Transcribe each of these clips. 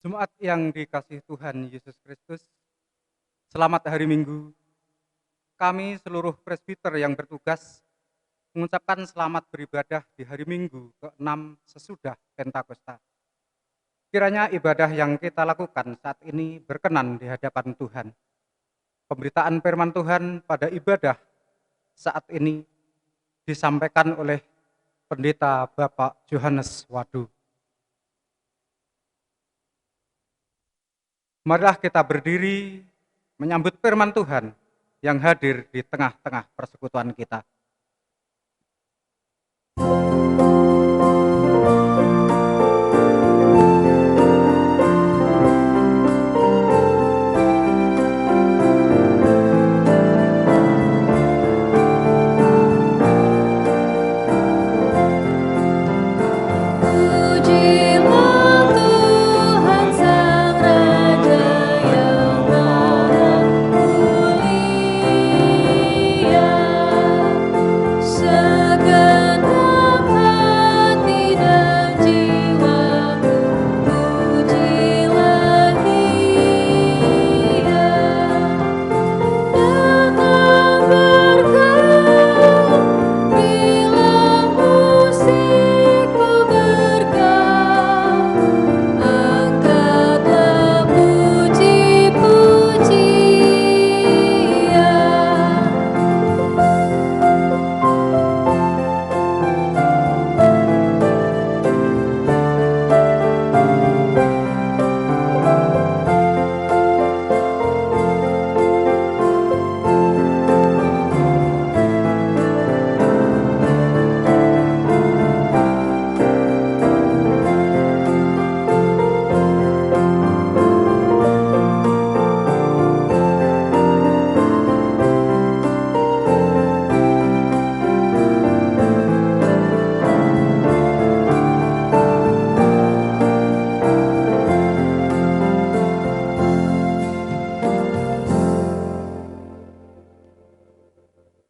Jemaat yang dikasihi Tuhan Yesus Kristus, selamat hari Minggu. Kami seluruh presbiter yang bertugas mengucapkan selamat beribadah di hari Minggu ke-6 sesudah Pentakosta. Kiranya ibadah yang kita lakukan saat ini berkenan di hadapan Tuhan. Pemberitaan firman Tuhan pada ibadah saat ini disampaikan oleh Pendeta Bapak Johannes Wadu. Marilah kita berdiri menyambut firman Tuhan yang hadir di tengah-tengah persekutuan kita.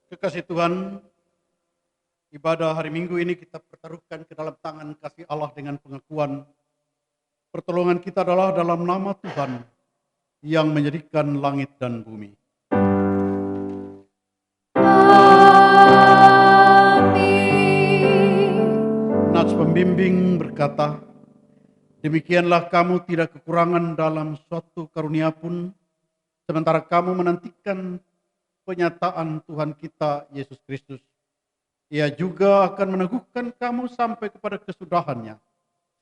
Kekasih Tuhan, ibadah hari Minggu ini kita pertaruhkan ke dalam tangan kasih Allah dengan pengakuan pertolongan kita adalah dalam nama Tuhan yang menjadikan langit dan bumi. Nats pembimbing berkata, demikianlah kamu tidak kekurangan dalam suatu karunia pun, sementara kamu menantikan penyataan Tuhan kita Yesus Kristus. Ia juga akan meneguhkan kamu sampai kepada kesudahannya,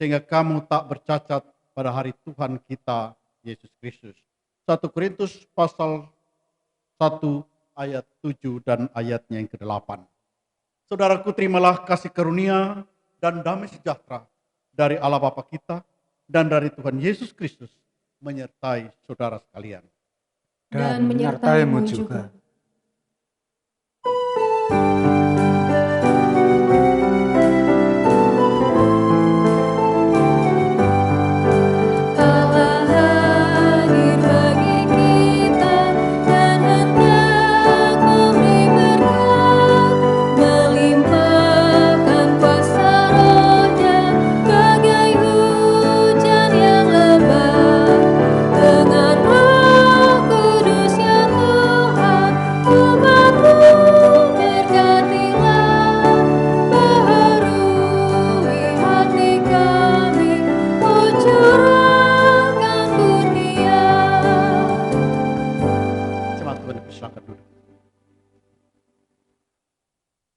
sehingga kamu tak bercacat pada hari Tuhan kita Yesus Kristus. 1 Korintus pasal 1 ayat 7 dan ayatnya yang ke-8. Saudaraku, terimalah kasih karunia dan damai sejahtera dari Allah Bapa kita dan dari Tuhan Yesus Kristus menyertai saudara sekalian. Dan menyertaimu juga.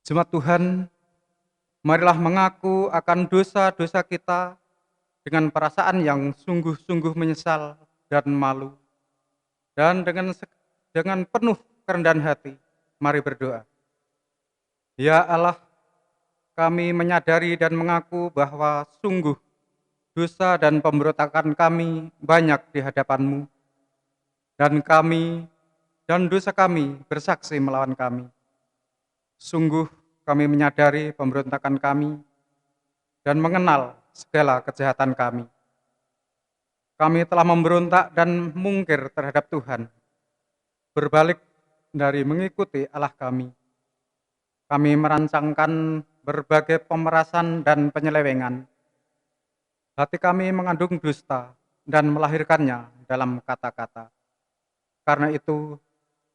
Jemaat Tuhan, marilah mengaku akan dosa-dosa kita dengan perasaan yang sungguh-sungguh menyesal dan malu. Dan dengan penuh kerendahan hati, mari berdoa. Ya Allah, kami menyadari dan mengaku bahwa sungguh dosa dan pemberontakan kami banyak di hadapan-Mu. Dan kami dan dosa kami bersaksi melawan kami. Sungguh kami menyadari pemberontakan kami dan mengenal segala kejahatan kami. Kami telah memberontak dan mungkir terhadap Tuhan, berbalik dari mengikuti Allah kami. Kami merancangkan berbagai pemerasan dan penyelewengan. Hati kami mengandung dusta dan melahirkannya dalam kata-kata. Karena itu,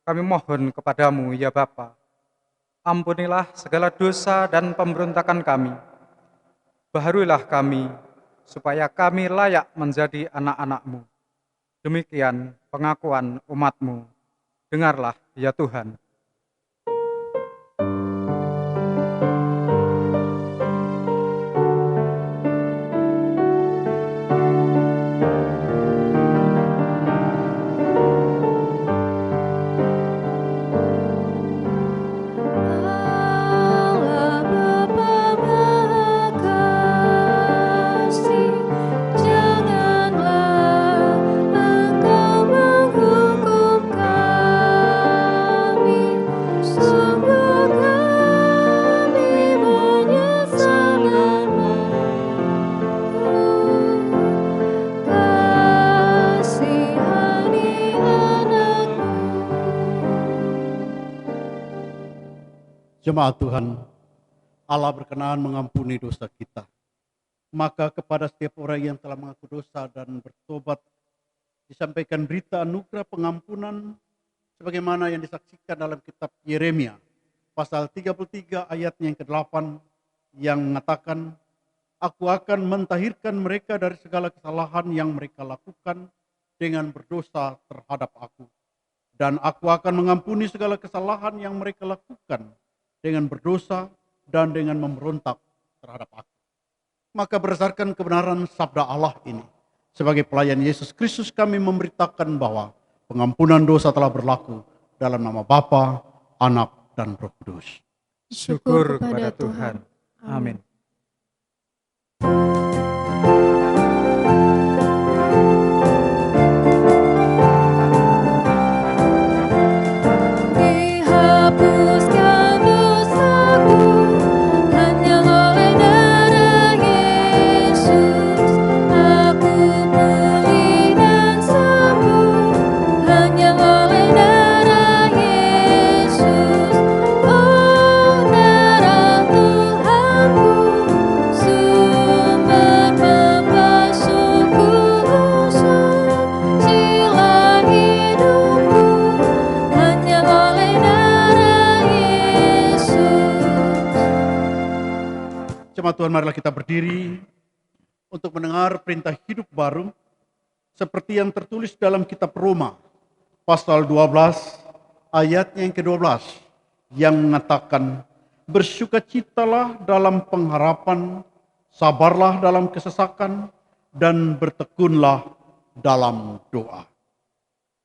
kami mohon kepadamu, ya Bapa, ampunilah segala dosa dan pemberontakan kami. Baharuilah kami, supaya kami layak menjadi anak-anak-Mu. Demikian pengakuan umat-Mu. Dengarlah, ya Tuhan. Jemaat Tuhan, Allah berkenan mengampuni dosa kita. Maka kepada setiap orang yang telah mengaku dosa dan bertobat, disampaikan berita anugerah pengampunan sebagaimana yang disaksikan dalam kitab Yeremia pasal 33 ayatnya yang ke-8 yang mengatakan, Aku akan mentahirkan mereka dari segala kesalahan yang mereka lakukan dengan berdosa terhadap aku. Dan aku akan mengampuni segala kesalahan yang mereka lakukan dengan berdosa dan dengan memberontak terhadap aku. Maka berdasarkan kebenaran sabda Allah ini, sebagai pelayan Yesus Kristus kami memberitakan bahwa pengampunan dosa telah berlaku dalam nama Bapa, Anak, dan Roh Kudus. Syukur kepada Tuhan. Amin. Jemaat Tuhan, marilah kita berdiri untuk mendengar perintah hidup baru seperti yang tertulis dalam kitab Roma pasal 12 ayatnya yang ke-12 yang mengatakan, bersukacitalah dalam pengharapan, sabarlah dalam kesesakan, dan bertekunlah dalam doa.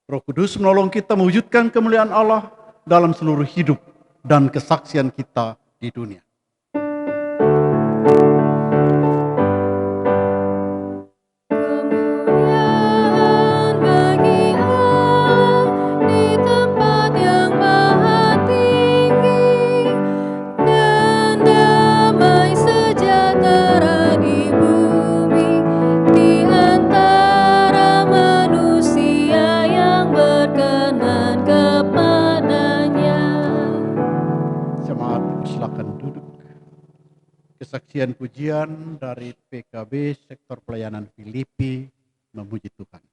Roh Kudus menolong kita mewujudkan kemuliaan Allah dalam seluruh hidup dan kesaksian kita di dunia. Kesaksian pujian dari PKB Sektor Pelayanan Filipi memuji Tuhan.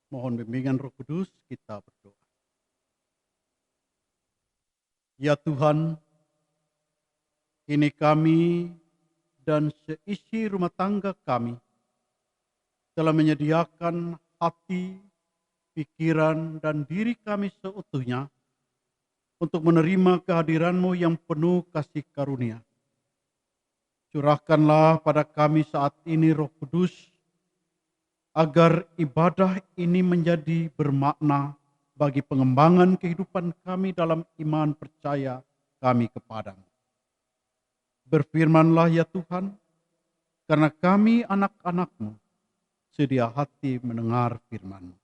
Mohon bimbingan Roh Kudus, kita berdoa. Ya Tuhan, kini kami dan seisi rumah tangga kami telah menyediakan hati, pikiran, dan diri kami seutuhnya untuk menerima kehadiran-Mu yang penuh kasih karunia. Curahkanlah pada kami saat ini Roh Kudus, agar ibadah ini menjadi bermakna bagi pengembangan kehidupan kami dalam iman percaya kami kepadamu. Berfirmanlah ya Tuhan, karena kami anak-anak-Mu, sedia hati mendengar firman-Mu.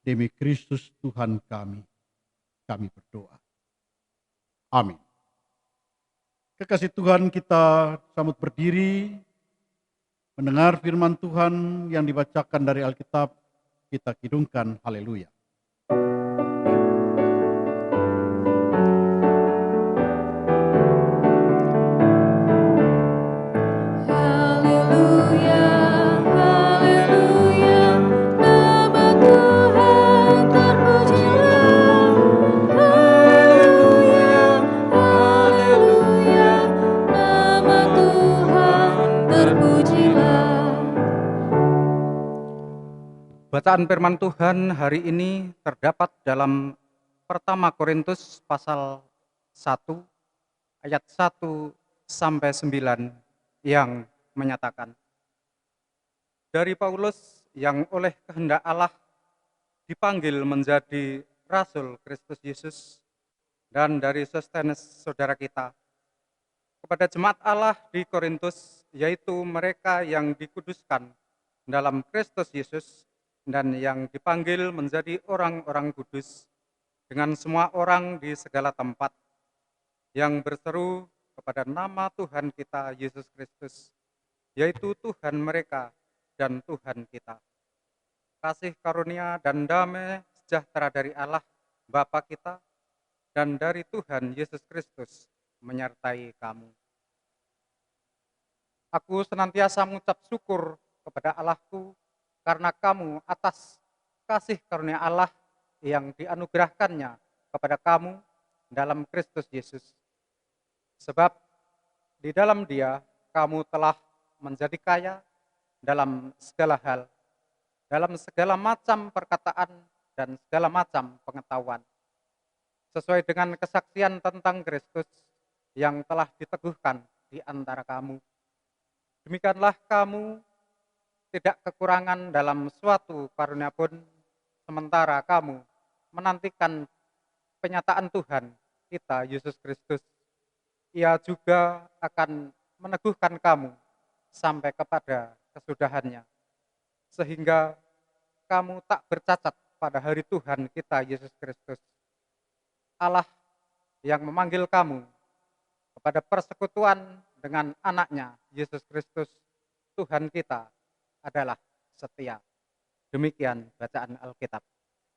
Demi Kristus Tuhan kami berdoa. Amin. Kekasih Tuhan, kita sambut berdiri, mendengar firman Tuhan yang dibacakan dari Alkitab, kita kidungkan haleluya. Bacaan firman Tuhan hari ini terdapat dalam Pertama Korintus pasal 1 ayat 1 sampai 9 yang menyatakan, dari Paulus yang oleh kehendak Allah dipanggil menjadi Rasul Kristus Yesus, dan dari Sostenes saudara kita, kepada jemaat Allah di Korintus, yaitu mereka yang dikuduskan dalam Kristus Yesus dan yang dipanggil menjadi orang-orang kudus, dengan semua orang di segala tempat yang berseru kepada nama Tuhan kita Yesus Kristus, yaitu Tuhan mereka dan Tuhan kita. Kasih karunia dan damai sejahtera dari Allah Bapa kita dan dari Tuhan Yesus Kristus menyertai kamu. Aku senantiasa mengucap syukur kepada Allahku karena kamu atas kasih karunia Allah yang dianugerahkannya kepada kamu dalam Kristus Yesus. Sebab di dalam Dia kamu telah menjadi kaya dalam segala hal, dalam segala macam perkataan dan segala macam pengetahuan, sesuai dengan kesaksian tentang Kristus yang telah diteguhkan di antara kamu. Demikianlah kamu tidak kekurangan dalam suatu karunia pun, sementara kamu menantikan penyataan Tuhan kita Yesus Kristus. Ia juga akan meneguhkan kamu sampai kepada kesudahannya, sehingga kamu tak bercacat pada hari Tuhan kita Yesus Kristus. Allah yang memanggil kamu kepada persekutuan dengan anaknya Yesus Kristus, Tuhan kita, adalah setia. Demikian bacaan Alkitab.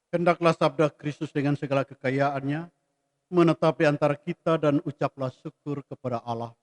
Hendaklah sabda Kristus dengan segala kekayaannya menetap di antara kita, dan ucaplah syukur kepada Allah.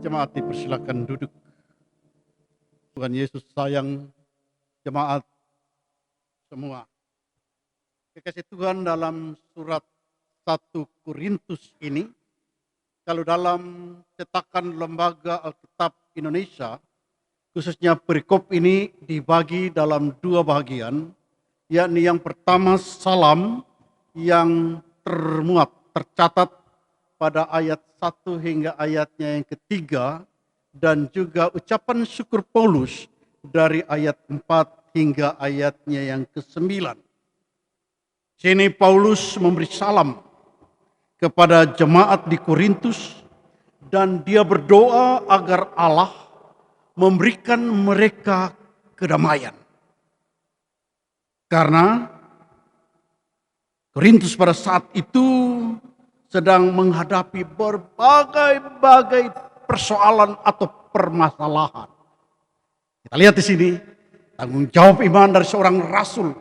Jemaat dipersilakan duduk. Tuhan Yesus sayang jemaat semua. Kekasih Tuhan, dalam surat 1 Korintus ini, kalau dalam cetakan Lembaga Alkitab Indonesia, khususnya perikop ini dibagi dalam dua bagian, yakni yang pertama salam yang tercatat pada ayat 1 hingga ayatnya yang ketiga, dan juga ucapan syukur Paulus dari ayat 4 hingga ayatnya yang ke-9. Sini Paulus memberi salam kepada jemaat di Korintus dan dia berdoa agar Allah memberikan mereka kedamaian. Karena Korintus pada saat itu sedang menghadapi berbagai-bagai persoalan atau permasalahan. Kita lihat di sini tanggung jawab iman dari seorang rasul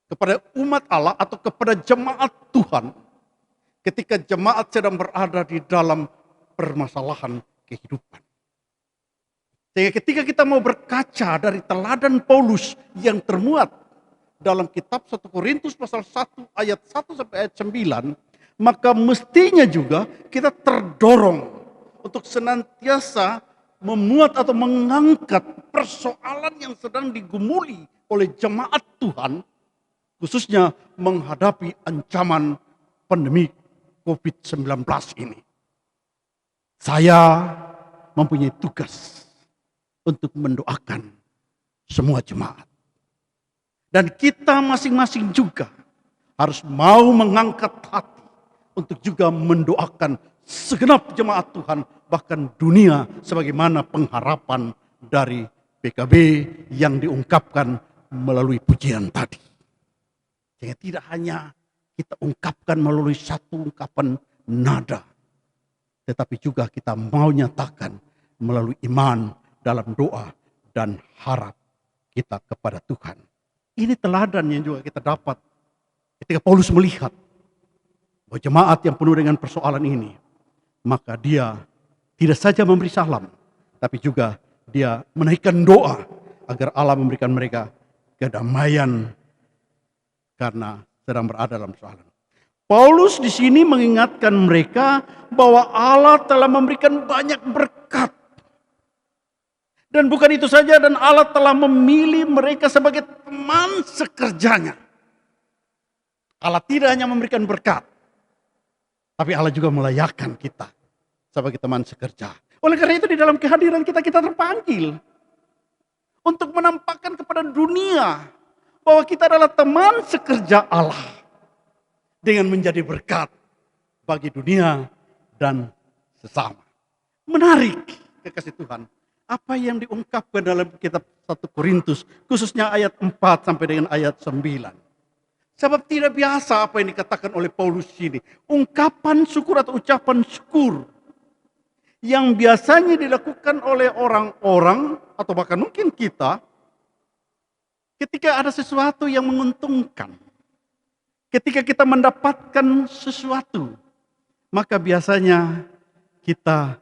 kepada umat Allah atau kepada jemaat Tuhan ketika jemaat sedang berada di dalam permasalahan kehidupan. Sehingga ketika kita mau berkaca dari teladan Paulus yang termuat dalam kitab 1 Korintus pasal 1 ayat 1 sampai ayat 9, maka mestinya juga kita terdorong untuk senantiasa memuat atau mengangkat persoalan yang sedang digumuli oleh jemaat Tuhan, khususnya menghadapi ancaman pandemi COVID-19 ini. Saya mempunyai tugas untuk mendoakan semua jemaat. Dan kita masing-masing juga harus mau mengangkat hati untuk juga mendoakan segenap jemaat Tuhan, bahkan dunia, sebagaimana pengharapan dari PKB yang diungkapkan melalui pujian tadi. Jadi tidak hanya kita ungkapkan melalui satu ungkapan nada, tetapi juga kita mau nyatakan melalui iman dalam doa dan harap kita kepada Tuhan. Ini teladan yang juga kita dapat ketika Paulus melihat bahwa jemaat yang penuh dengan persoalan ini, maka dia tidak saja memberi salam, tapi juga dia menaikkan doa agar Allah memberikan mereka kedamaian karena sedang berada dalam persoalan. Paulus di sini mengingatkan mereka bahwa Allah telah memberikan banyak berkat. Dan bukan itu saja, dan Allah telah memilih mereka sebagai teman sekerjanya. Allah tidak hanya memberikan berkat, tapi Allah juga melayakkan kita sebagai teman sekerja. Oleh karena itu di dalam kehadiran kita terpanggil untuk menampakkan kepada dunia bahwa kita adalah teman sekerja Allah dengan menjadi berkat bagi dunia dan sesama. Menarik, kekasih Tuhan. Apa yang diungkapkan dalam kitab 1 Korintus, khususnya ayat 4 sampai dengan ayat 9. Sebab tidak biasa apa yang dikatakan oleh Paulus ini. Ungkapan syukur atau ucapan syukur yang biasanya dilakukan oleh orang-orang atau bahkan mungkin kita ketika ada sesuatu yang menguntungkan. Ketika kita mendapatkan sesuatu, maka biasanya kita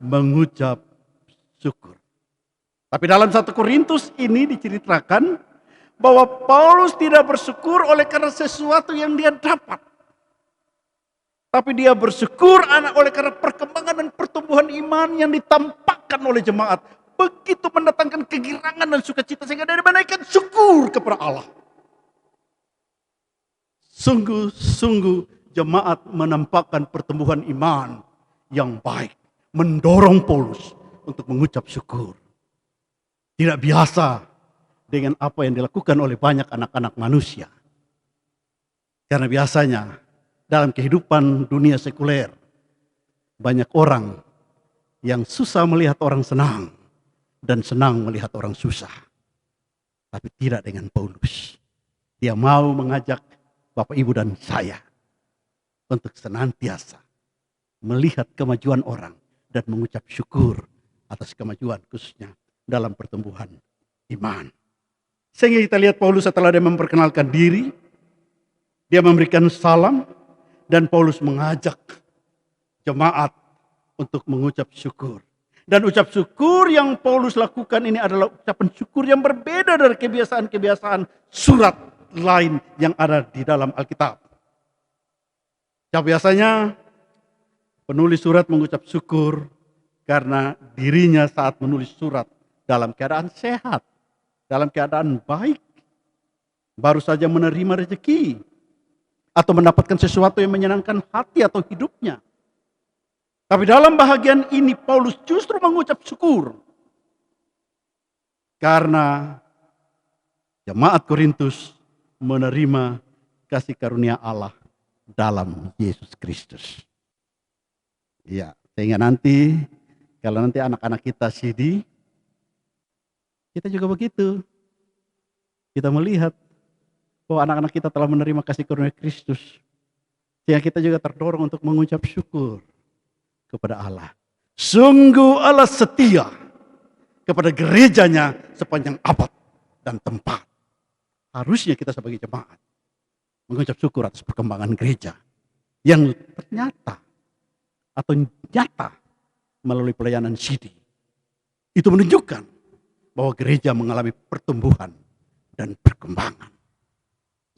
mengucap syukur. Tapi dalam 1 Korintus ini diceritakan bahwa Paulus tidak bersyukur oleh karena sesuatu yang dia dapat. Tapi dia bersyukur oleh karena perkembangan dan pertumbuhan iman yang ditampakkan oleh jemaat. Begitu mendatangkan kegirangan dan sukacita sehingga dia menaikkan syukur kepada Allah. Sungguh-sungguh jemaat menampakkan pertumbuhan iman yang baik. Mendorong Paulus untuk mengucap syukur. Tidak biasa dengan apa yang dilakukan oleh banyak anak-anak manusia. Karena biasanya dalam kehidupan dunia sekuler, banyak orang yang susah melihat orang senang dan senang melihat orang susah. Tapi tidak dengan Paulus. Dia mau mengajak Bapak Ibu dan saya untuk senantiasa melihat kemajuan orang dan mengucap syukur atas kemajuan khususnya dalam pertumbuhan iman. Sehingga kita lihat Paulus setelah dia memperkenalkan diri, dia memberikan salam, dan Paulus mengajak jemaat untuk mengucap syukur. Dan ucap syukur yang Paulus lakukan ini adalah ucapan syukur yang berbeda dari kebiasaan-kebiasaan surat lain yang ada di dalam Alkitab. Biasanya penulis surat mengucap syukur karena dirinya saat menulis surat dalam keadaan sehat, dalam keadaan baik, baru saja menerima rezeki, atau mendapatkan sesuatu yang menyenangkan hati atau hidupnya. Tapi dalam bahagian ini Paulus justru mengucap syukur karena jemaat Korintus menerima kasih karunia Allah dalam Yesus Kristus. Iya, sehingga nanti kalau nanti anak-anak kita CD, kita juga begitu. Kita melihat bahwa anak-anak kita telah menerima kasih karunia Kristus. Sehingga kita juga terdorong untuk mengucap syukur kepada Allah. Sungguh Allah setia kepada gerejanya sepanjang abad dan tempat. Harusnya kita sebagai jemaat mengucap syukur atas perkembangan gereja yang ternyata atau nyata melalui pelayanan CD. Itu menunjukkan bahwa gereja mengalami pertumbuhan dan perkembangan.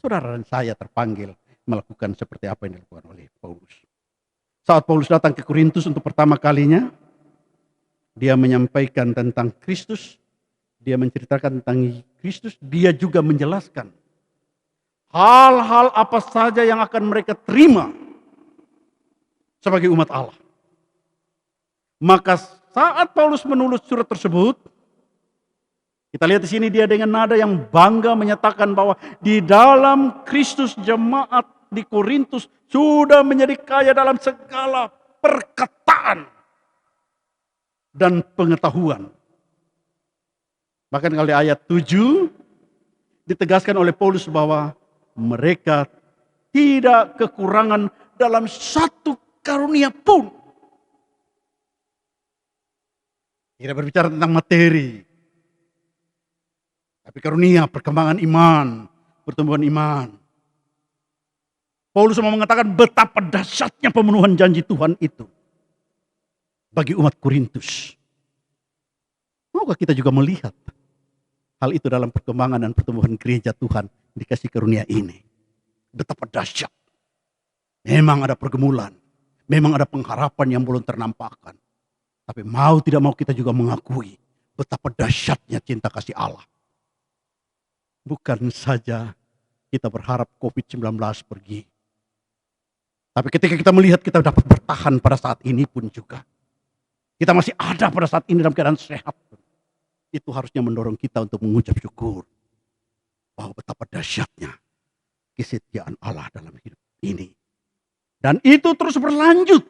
Saudara dan saya terpanggil melakukan seperti apa yang dilakukan oleh Paulus. Saat Paulus datang ke Korintus untuk pertama kalinya, dia menyampaikan tentang Kristus, dia menceritakan tentang Kristus, dia juga menjelaskan hal-hal apa saja yang akan mereka terima sebagai umat Allah. Maka saat Paulus menulis surat tersebut, kita lihat di sini dia dengan nada yang bangga menyatakan bahwa di dalam Kristus jemaat di Korintus sudah menjadi kaya dalam segala perkataan dan pengetahuan. Bahkan kalau di ayat 7 ditegaskan oleh Paulus bahwa mereka tidak kekurangan dalam satu karunia pun. Tidak berbicara tentang materi, tapi karunia, perkembangan iman, pertumbuhan iman. Paulus mau mengatakan betapa dahsyatnya pemenuhan janji Tuhan itu bagi umat Korintus. Maukah kita juga melihat hal itu dalam perkembangan dan pertumbuhan gereja Tuhan dikasih karunia ini? Betapa dahsyat. Memang ada pergumulan, memang ada pengharapan yang belum ternampakkan. Tapi mau tidak mau kita juga mengakui betapa dahsyatnya cinta kasih Allah. Bukan saja kita berharap COVID-19 pergi. Tapi ketika kita melihat kita dapat bertahan pada saat ini pun juga. Kita masih ada pada saat ini dalam keadaan sehat. Itu harusnya mendorong kita untuk mengucap syukur. Bahwa betapa dahsyatnya kesetiaan Allah dalam hidup ini. Dan itu terus berlanjut.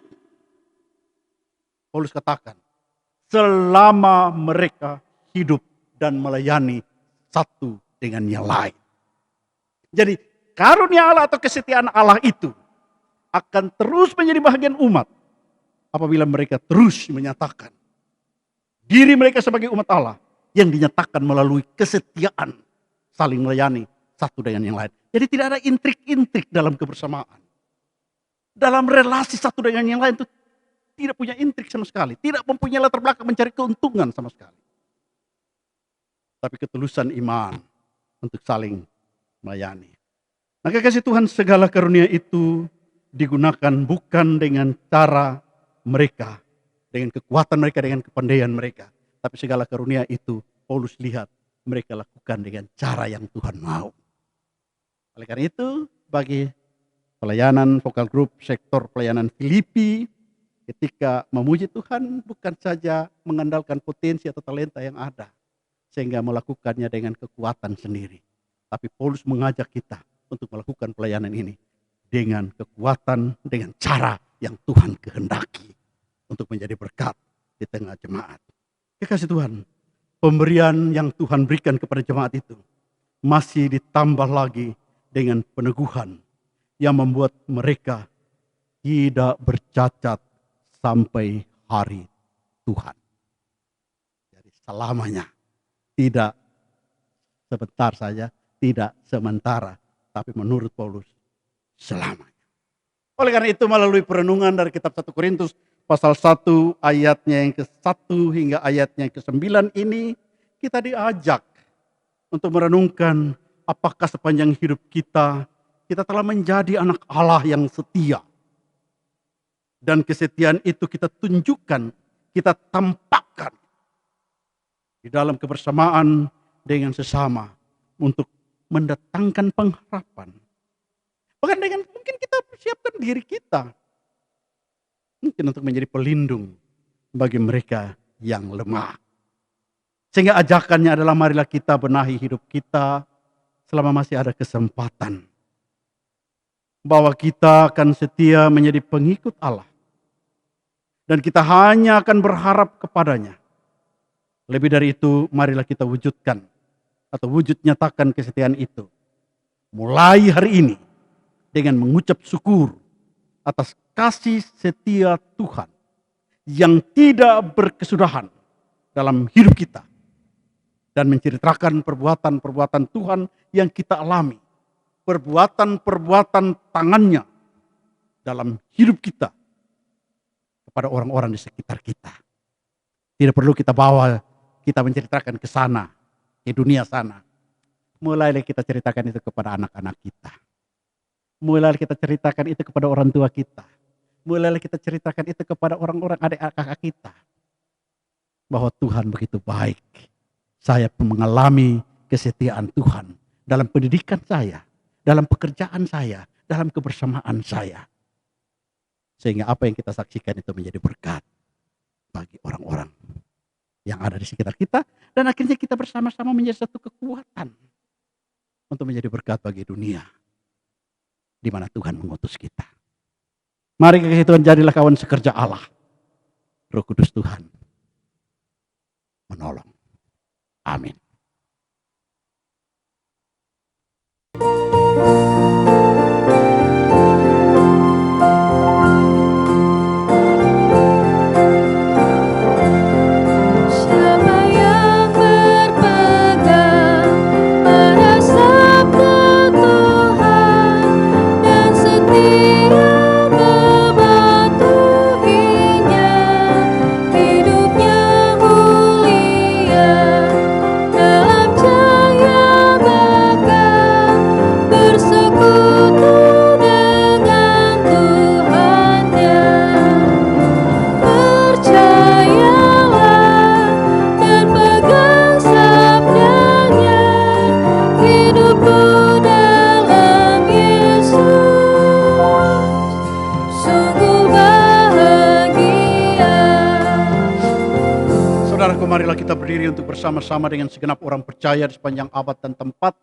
Paulus katakan, selama mereka hidup dan melayani satu dengan yang lain. Jadi karunia Allah atau kesetiaan Allah itu akan terus menjadi bahagian umat apabila mereka terus menyatakan diri mereka sebagai umat Allah yang dinyatakan melalui kesetiaan saling melayani satu dengan yang lain. Jadi tidak ada intrik-intrik dalam kebersamaan. Dalam relasi satu dengan yang lain itu tidak punya intrik sama sekali, tidak mempunyai latar belakang mencari keuntungan sama sekali. Tapi ketulusan iman untuk saling melayani. Maka kasih Tuhan segala karunia itu digunakan bukan dengan cara mereka, dengan kekuatan mereka, dengan kepandaian mereka. Tapi segala karunia itu Paulus lihat mereka lakukan dengan cara yang Tuhan mau. Oleh karena itu bagi pelayanan vokal group sektor pelayanan Filipi, ketika memuji Tuhan bukan saja mengandalkan potensi atau talenta yang ada. Sehingga melakukannya dengan kekuatan sendiri. Tapi Paulus mengajak kita untuk melakukan pelayanan ini dengan kekuatan, dengan cara yang Tuhan kehendaki untuk menjadi berkat di tengah jemaat. Kekasih Tuhan, pemberian yang Tuhan berikan kepada jemaat itu masih ditambah lagi dengan peneguhan yang membuat mereka tidak bercacat sampai hari Tuhan. Jadi selamanya, tidak sebentar saja, tidak sementara, tapi menurut Paulus selamanya. Oleh karena itu melalui perenungan dari kitab 1 Korintus pasal 1 ayatnya yang ke-1 hingga ayatnya yang ke-9 ini, kita diajak untuk merenungkan apakah sepanjang hidup kita telah menjadi anak Allah yang setia. Dan kesetiaan itu kita tunjukkan, kita tampakkan di dalam kebersamaan dengan sesama untuk mendatangkan pengharapan. Bahkan dengan mungkin kita persiapkan diri kita mungkin untuk menjadi pelindung bagi mereka yang lemah. Sehingga ajakannya adalah marilah kita benahi hidup kita selama masih ada kesempatan. Bahwa kita akan setia menjadi pengikut Allah. Dan kita hanya akan berharap kepadanya. Lebih dari itu, marilah kita wujudkan atau wujud nyatakan kesetiaan itu. Mulai hari ini dengan mengucap syukur atas kasih setia Tuhan yang tidak berkesudahan dalam hidup kita. Dan menceritakan perbuatan-perbuatan Tuhan yang kita alami. Perbuatan-perbuatan tangannya dalam hidup kita kepada orang-orang di sekitar kita. Tidak perlu kita bawa, kita menceritakan ke sana, ke dunia sana. Mulailah kita ceritakan itu kepada anak-anak kita. Mulailah kita ceritakan itu kepada orang tua kita. Mulailah kita ceritakan itu kepada orang-orang adik kakak kita. Bahwa Tuhan begitu baik. Saya pun mengalami kesetiaan Tuhan dalam pendidikan saya, dalam pekerjaan saya, dalam kebersamaan saya. Sehingga apa yang kita saksikan itu menjadi berkat bagi orang-orang yang ada di sekitar kita. Dan akhirnya kita bersama-sama menjadi satu kekuatan untuk menjadi berkat bagi dunia di mana Tuhan mengutus kita. Mari kasih Tuhan, jadilah kawan sekerja Allah. Roh Kudus Tuhan menolong. Amin. Marilah kita berdiri untuk bersama-sama dengan segenap orang percaya di sepanjang abad dan tempat.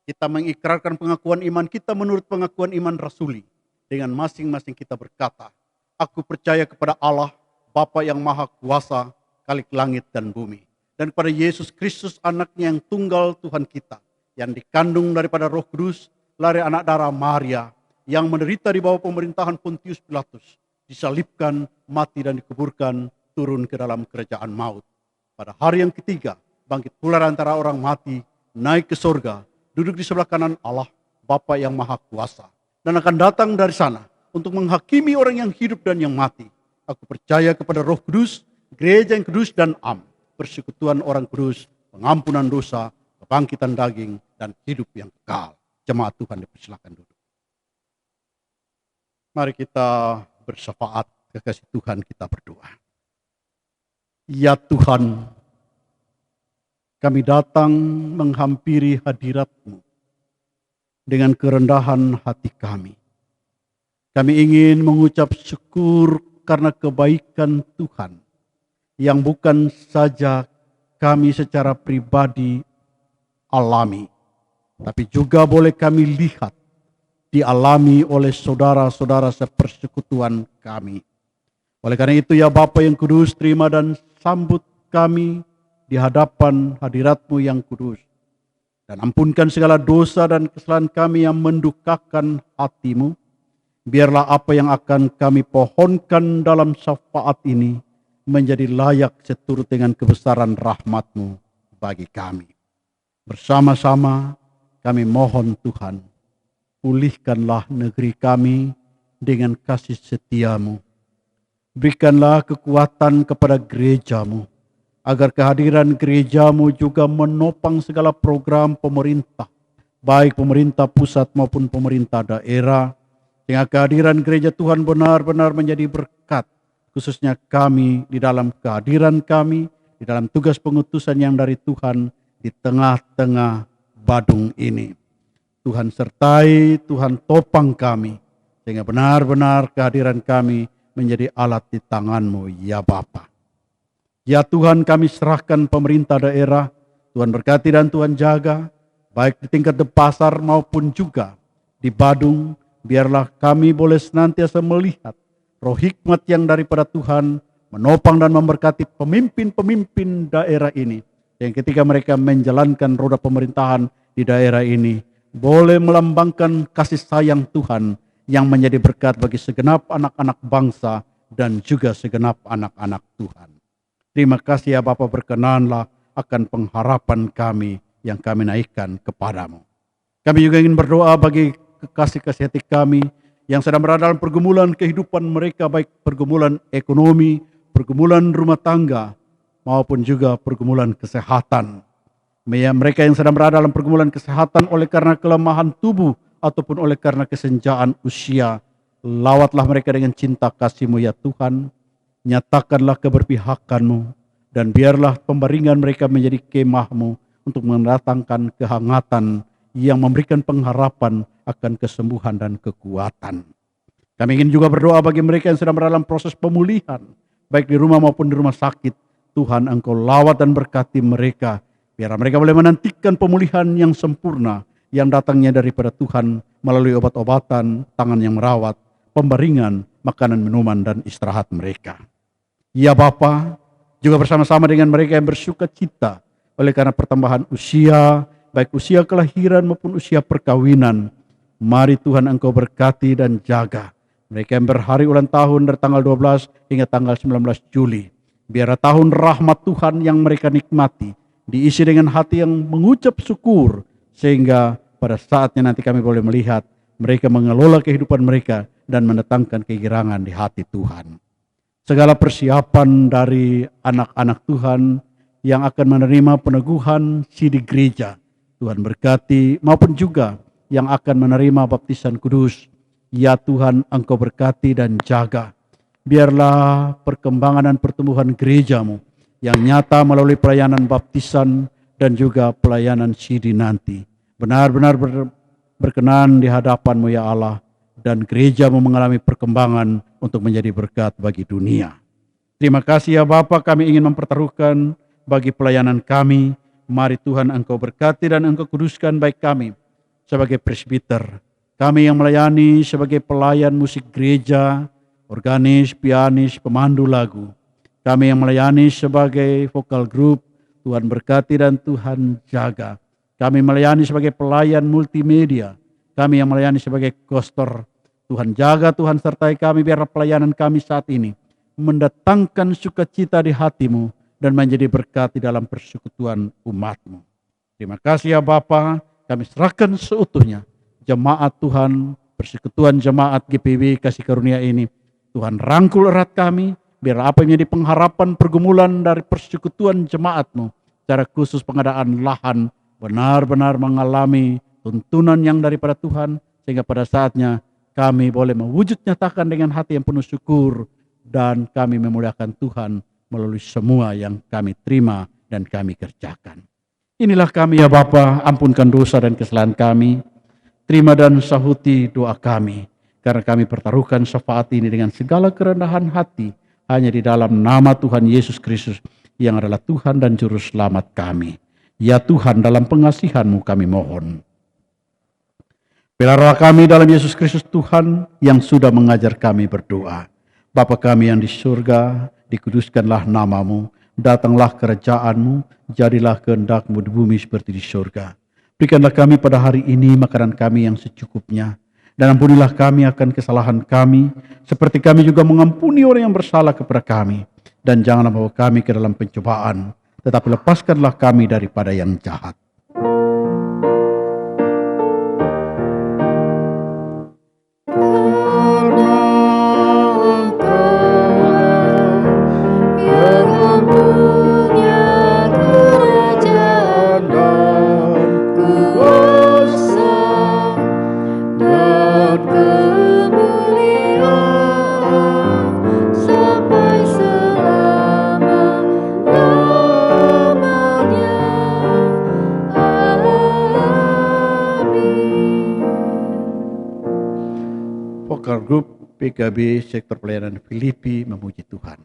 Kita mengikrarkan pengakuan iman kita menurut pengakuan iman rasuli. Dengan masing-masing kita berkata, aku percaya kepada Allah, Bapa yang Maha Kuasa, Khalik langit dan bumi. Dan kepada Yesus Kristus, anaknya yang tunggal Tuhan kita, yang dikandung daripada Roh Kudus, dari anak darah Maria, yang menderita di bawah pemerintahan Pontius Pilatus, disalibkan, mati dan dikuburkan, turun ke dalam kerajaan maut. Pada hari yang ketiga, bangkit pula antara orang mati, naik ke surga, duduk di sebelah kanan Allah, Bapa yang Maha Kuasa. Dan akan datang dari sana untuk menghakimi orang yang hidup dan yang mati. Aku percaya kepada Roh Kudus, gereja yang kudus dan am, persekutuan orang kudus, pengampunan dosa, kebangkitan daging, dan hidup yang kekal. Jemaat Tuhan dipersilakan duduk. Mari kita bersyafaat kekasih Tuhan, kita berdoa. Ya Tuhan, kami datang menghampiri hadirat-Mu dengan kerendahan hati kami. Kami ingin mengucap syukur karena kebaikan Tuhan yang bukan saja kami secara pribadi alami, tapi juga boleh kami lihat dialami oleh saudara-saudara sepersekutuan kami. Oleh karena itu ya Bapa yang kudus, terima dan sambut kami di hadapan hadirat-Mu yang kudus. Dan ampunkan segala dosa dan kesalahan kami yang mendukakan hati-Mu. Biarlah apa yang akan kami pohonkan dalam syafaat ini menjadi layak seturut dengan kebesaran rahmat-Mu bagi kami. Bersama-sama kami mohon Tuhan, pulihkanlah negeri kami dengan kasih setia-Mu. Berikanlah kekuatan kepada gereja-Mu, agar kehadiran gereja-Mu juga menopang segala program pemerintah, baik pemerintah pusat maupun pemerintah daerah, sehingga kehadiran gereja Tuhan benar-benar menjadi berkat, khususnya kami di dalam kehadiran kami, di dalam tugas pengutusan yang dari Tuhan di tengah-tengah Badung ini. Tuhan sertai, Tuhan topang kami, sehingga benar-benar kehadiran kami menjadi alat di tangan-Mu, ya Bapa. Ya Tuhan, kami serahkan pemerintah daerah, Tuhan berkati dan Tuhan jaga, baik di tingkat Denpasar maupun juga di Badung. Biarlah kami boleh senantiasa melihat roh hikmat yang daripada Tuhan menopang dan memberkati pemimpin-pemimpin daerah ini, yang ketika mereka menjalankan roda pemerintahan di daerah ini boleh melambangkan kasih sayang Tuhan yang menjadi berkat bagi segenap anak-anak bangsa dan juga segenap anak-anak Tuhan. Terima kasih ya Bapa, berkenanlah akan pengharapan kami yang kami naikkan kepadamu. Kami juga ingin berdoa bagi kekasih-kasih hati kami yang sedang berada dalam pergumulan kehidupan mereka, baik pergumulan ekonomi, pergumulan rumah tangga, maupun juga pergumulan kesehatan. Mereka yang sedang berada dalam pergumulan kesehatan oleh karena kelemahan tubuh ataupun oleh karena kesenjaan usia, lawatlah mereka dengan cinta kasih-Mu ya Tuhan. Nyatakanlah keberpihakan-Mu, dan biarlah pembaringan mereka menjadi kemah-Mu untuk mendatangkan kehangatan yang memberikan pengharapan akan kesembuhan dan kekuatan. Kami ingin juga berdoa bagi mereka yang sedang berada dalam proses pemulihan, baik di rumah maupun di rumah sakit. Tuhan, Engkau lawat dan berkati mereka, biar mereka boleh menantikan pemulihan yang sempurna yang datangnya daripada Tuhan melalui obat-obatan, tangan yang merawat, pembaringan, makanan, minuman, dan istirahat mereka. Ya Bapa, juga bersama-sama dengan mereka yang bersuka cita oleh karena pertambahan usia, baik usia kelahiran maupun usia perkawinan. Mari Tuhan Engkau berkati dan jaga mereka yang berhari ulang tahun dari tanggal 12 hingga tanggal 19 Juli. Biar tahun rahmat Tuhan yang mereka nikmati diisi dengan hati yang mengucap syukur, sehingga pada saatnya nanti kami boleh melihat mereka mengelola kehidupan mereka dan mendatangkan kegirangan di hati Tuhan. Segala persiapan dari anak-anak Tuhan yang akan menerima peneguhan di gereja, Tuhan berkati, maupun juga yang akan menerima baptisan kudus. Ya Tuhan, Engkau berkati dan jaga. Biarlah perkembangan dan pertumbuhan gereja-Mu yang nyata melalui pelayanan baptisan dan juga pelayanan sidi nanti benar-benar berkenan di hadapan-Mu ya Allah, dan gereja-Mu mengalami perkembangan untuk menjadi berkat bagi dunia. Terima kasih ya Bapa, kami ingin mempertaruhkan bagi pelayanan kami. Mari Tuhan Engkau berkati dan Engkau kuduskan baik kami sebagai presbiter, kami yang melayani sebagai pelayan musik gereja, organis, pianis, pemandu lagu, kami yang melayani sebagai vokal group. Tuhan berkati dan Tuhan jaga. Kami melayani sebagai pelayan multimedia, kami yang melayani sebagai kostor. Tuhan jaga, Tuhan sertai kami, biar pelayanan kami saat ini mendatangkan sukacita di hati-Mu dan menjadi berkat di dalam persekutuan umat-Mu. Terima kasih ya Bapa, kami serahkan seutuhnya jemaat Tuhan, persekutuan jemaat GPW Kasih Karunia ini. Tuhan rangkul erat kami, biar apa yang menjadi pengharapan pergumulan dari persekutuan jemaat-Mu, secara khusus pengadaan lahan, benar-benar mengalami tuntunan yang daripada Tuhan, sehingga pada saatnya kami boleh mewujud nyatakan dengan hati yang penuh syukur, dan kami memuliakan Tuhan melalui semua yang kami terima dan kami kerjakan. Inilah kami ya Bapa, ampunkan dosa dan kesalahan kami. Terima dan sahuti doa kami, karena kami pertaruhkan syafaat ini dengan segala kerendahan hati, hanya di dalam nama Tuhan Yesus Kristus yang adalah Tuhan dan Juru Selamat kami. Ya Tuhan, dalam pengasihan-Mu kami mohon. Pelihara kami dalam Yesus Kristus Tuhan yang sudah mengajar kami berdoa. Bapa kami yang di surga, dikuduskanlah nama-Mu, datanglah kerajaan-Mu, jadilah kehendak-Mu di bumi seperti di surga. Berikanlah kami pada hari ini makanan kami yang secukupnya, dan ampunilah kami akan kesalahan kami, seperti kami juga mengampuni orang yang bersalah kepada kami. Dan janganlah bawa kami ke dalam pencobaan, tetapi lepaskanlah kami daripada yang jahat. Vokal grup PKB Sektor Pelayanan Filipi memuji Tuhan.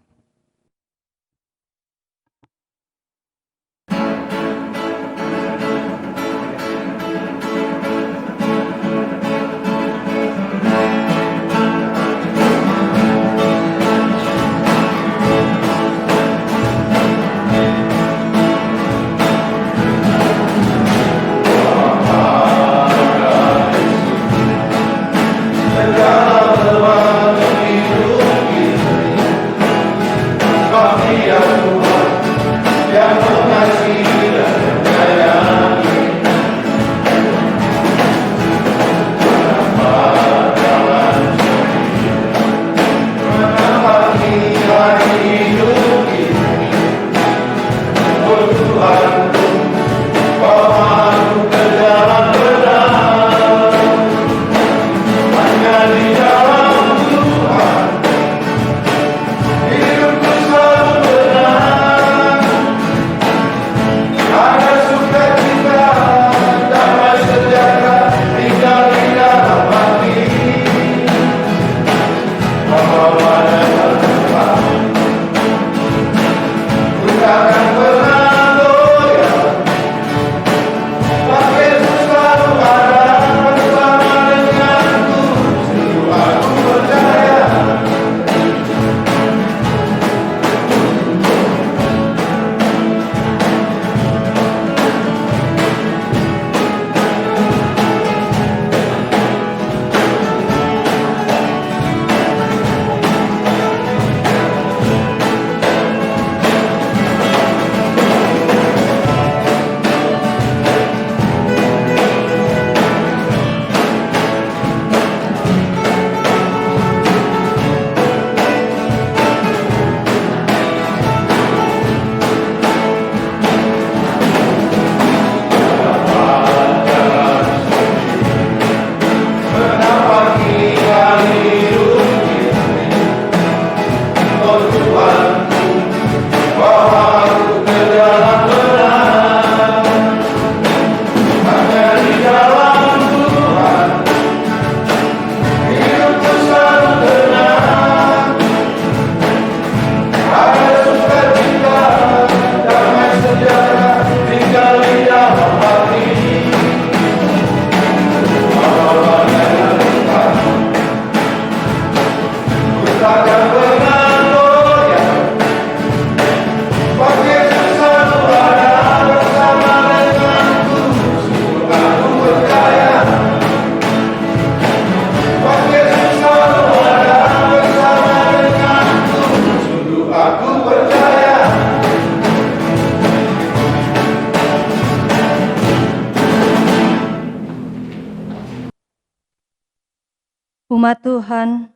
Umat Tuhan,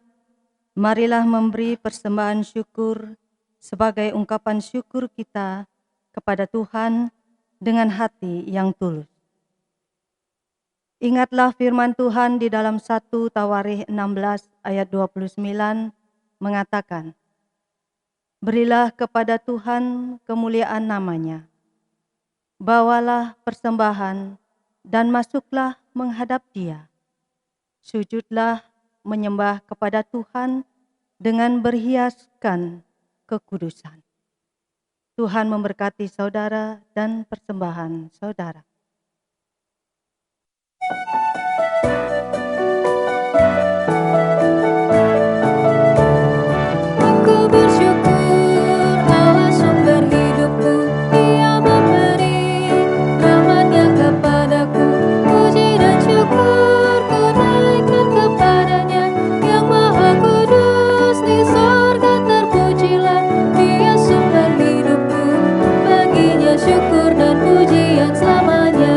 marilah memberi persembahan syukur sebagai ungkapan syukur kita kepada Tuhan dengan hati yang tulus. Ingatlah firman Tuhan di dalam 1 Tawarikh 16 ayat 29 mengatakan, "Berilah kepada Tuhan kemuliaan namanya, bawalah persembahan dan masuklah menghadap Dia. Sujudlah menyembah kepada Tuhan dengan berhiaskan kekudusan." Tuhan memberkati saudara dan persembahan saudara. Aku bersyukur Allah sumber hidupku, Dia memberi rahmat-Nya kepadaku. Puji dan syukur ku naikkan kepada-Nya, yang Maha Kudus di sorga terpujilah. Dia sumber hidupku, baginya syukur dan pujian selamanya.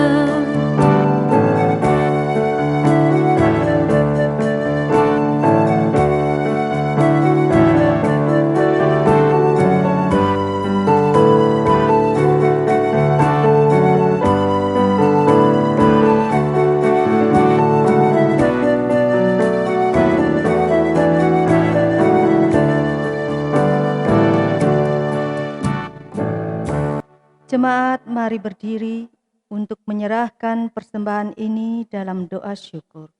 Jemaat, mari berdiri untuk menyerahkan persembahan ini dalam doa syukur.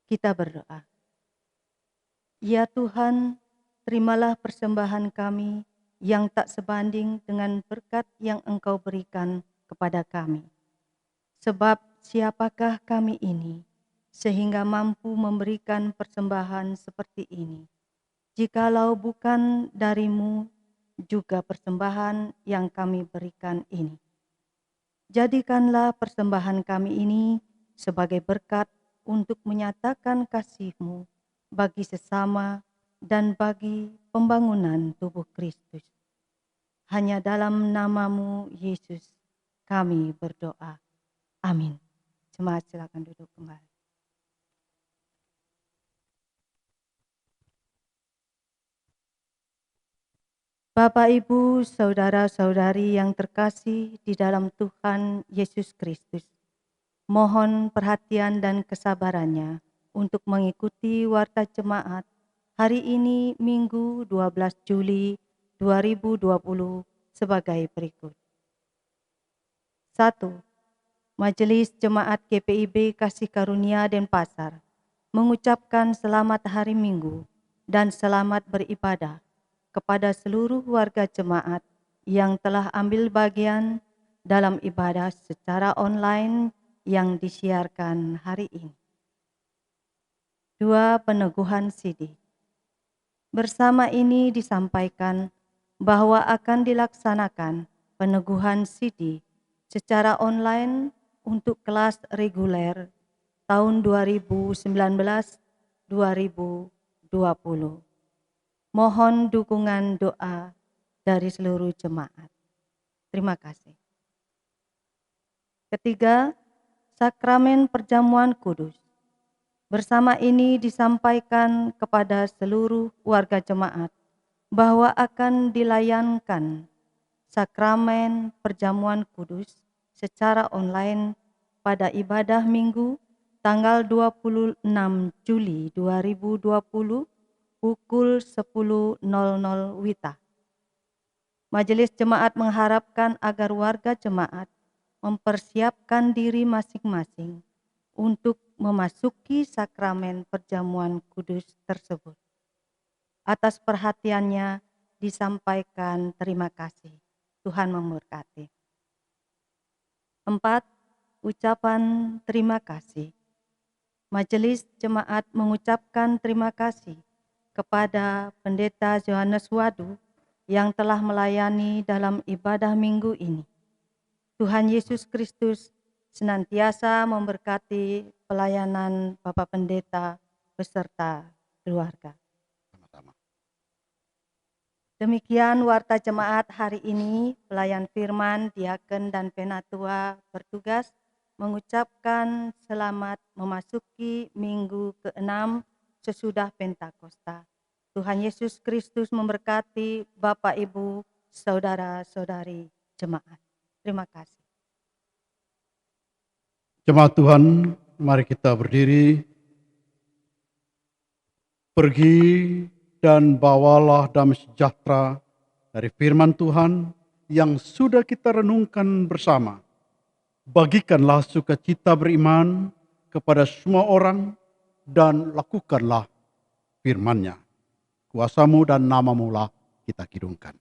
Kita berdoa. Ya Tuhan, terimalah persembahan kami yang tak sebanding dengan berkat yang Engkau berikan kepada kami. Sebab siapakah kami ini sehingga mampu memberikan persembahan seperti ini, jikalau bukan dari-Mu juga persembahan yang kami berikan ini. Jadikanlah persembahan kami ini sebagai berkat untuk menyatakan kasih-Mu bagi sesama dan bagi pembangunan tubuh Kristus. Hanya dalam nama-Mu, Yesus, kami berdoa. Amin. Jemaat silakan duduk kembali. Bapak, Ibu, saudara-saudari yang terkasih di dalam Tuhan Yesus Kristus, mohon perhatian dan kesabarannya untuk mengikuti warta jemaat hari ini Minggu 12 Juli 2020 sebagai berikut. 1. Majelis Jemaat GPIB Kasih Karunia Denpasar mengucapkan selamat hari Minggu dan selamat beribadah kepada seluruh warga jemaat yang telah ambil bagian dalam ibadah secara online yang disiarkan hari ini. 2. Peneguhan sidi. Bersama ini disampaikan bahwa akan dilaksanakan peneguhan sidi secara online untuk kelas reguler tahun 2019-2020. Mohon dukungan doa dari seluruh jemaat. Terima kasih. Ketiga, sakramen perjamuan kudus. Bersama ini disampaikan kepada seluruh warga jemaat bahwa akan dilayankan sakramen perjamuan kudus secara online pada ibadah Minggu tanggal 26 Juli 2020 pukul 10.00 WITA. Majelis Jemaat mengharapkan agar warga jemaat mempersiapkan diri masing-masing untuk memasuki sakramen perjamuan kudus tersebut. Atas perhatiannya disampaikan terima kasih. Tuhan memberkati. 4. Ucapan terima kasih. Majelis Jemaat mengucapkan terima kasih kepada Pendeta Yohanes Wadu yang telah melayani dalam ibadah minggu ini. Tuhan Yesus Kristus senantiasa memberkati pelayanan Bapak Pendeta beserta keluarga. Sama-sama. Demikian warta jemaat hari ini. Pelayan firman, diaken dan penatua bertugas mengucapkan selamat memasuki minggu ke-6 sesudah Pentakosta. Tuhan Yesus Kristus memberkati Bapak, Ibu, saudara-saudari jemaat. Terima kasih. Jemaat Tuhan, mari kita berdiri. Pergi dan bawalah damai sejahtera dari firman Tuhan yang sudah kita renungkan bersama. Bagikanlah sukacita beriman kepada semua orang dan lakukanlah firman-Nya. Kuasamu dan namamu lah kita kidungkan.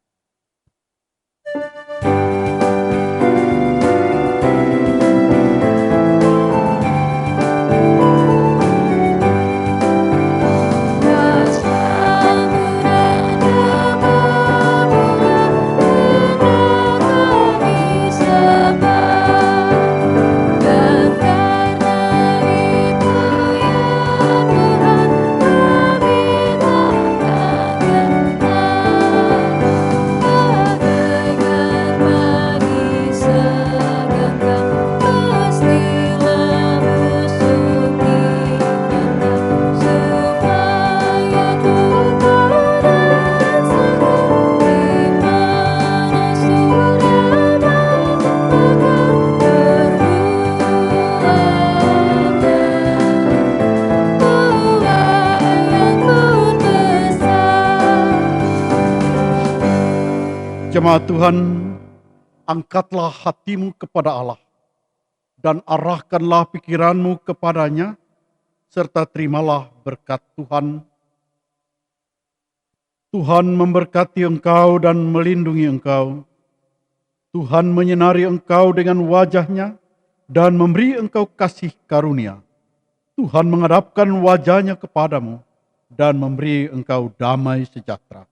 Jemaat Tuhan, angkatlah hatimu kepada Allah dan arahkanlah pikiranmu kepadanya, serta terimalah berkat Tuhan. Tuhan memberkati engkau dan melindungi engkau. Tuhan menyinari engkau dengan wajah-Nya dan memberi engkau kasih karunia. Tuhan menghadapkan wajah-Nya kepadamu dan memberi engkau damai sejahtera.